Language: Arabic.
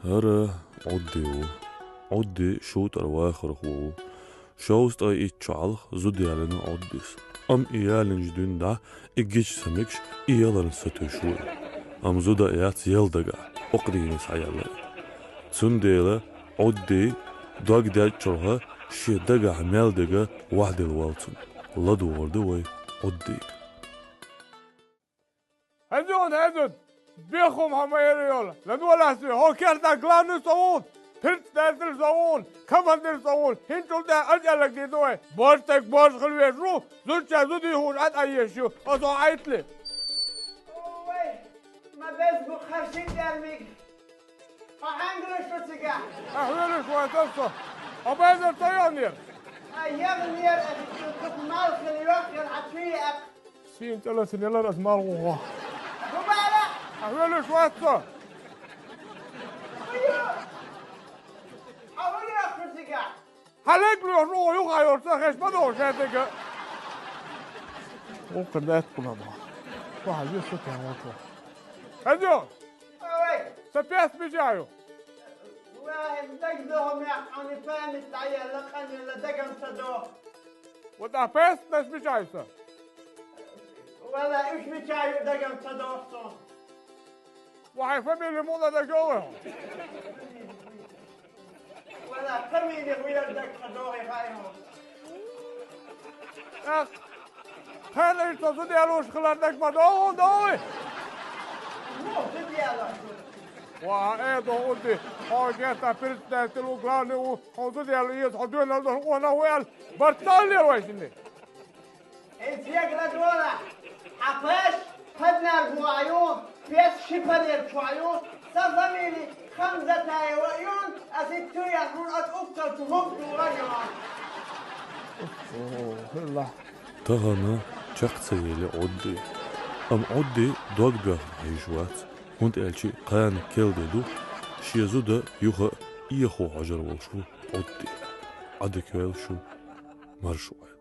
هره عدي عدي شوت أرواخر هو شوست أي إتشعل زودي علينا عديس أم إيالن جدون دا إجيش سمكش إيالن ستوشوي أم زودا إيات يلدقا أقريني سعيالي تسنديلا عدي داق داج شرها شي دقا عمال دقا واحد الوالتن لدو وردوي عدي هزون بيخم هم يريول لدول أسمي هو كرتا غلانو صوون هنت دادر صوون كمان در صوون هنتول دا أجلك دي دوي بارتك باش خلوية رو زوجة زودي هون عد أيشو أصو عيتلي اوه ما بس بخرشين درميك فهنگلش رو تگه أحوالي شوية تصو أبايزر طيانير يغنير كنت مالك اليوم يلعبيه سين تلسن يلا رأس مالغوها وبعلا أحوالي شوية تصو أولي أخر تگه هلك لو رو يوغا يرتخش بدو شاتك وقدات كلها واحد يسكت يا موتو هزون اوه سبيس بجايو واحد دقدهم يعني فاهم التعيا لقني لدقم صدو ودا بيس ناس بجايسة ولا إيش بتشايو دقم صدو أصلا وهي فاميلي موضة دا جوه ولا فميني ويا دق صدو يخايهم اخ هذا يتصدي على وش خلانك بدون دوي مو تديالك وهذا قلت هو جاتا بيرتا تلو غلاني وصدي على يصحدون لده وانا ويال برتالي رويشني انت يقرا دولا حفاش خدنا البوعيون بيس شفر البوعيون سفميلي خمسة عيون أسيتو يهون أتوقع تهم دوغيان اوه الله تهنا شخصية عدي أم عدي دوغ بيخ عيشوات هونت ألشي قان كيل دو شي زودا يوخا إيخو عجر والشو عدي عدك ويل شو مرشوات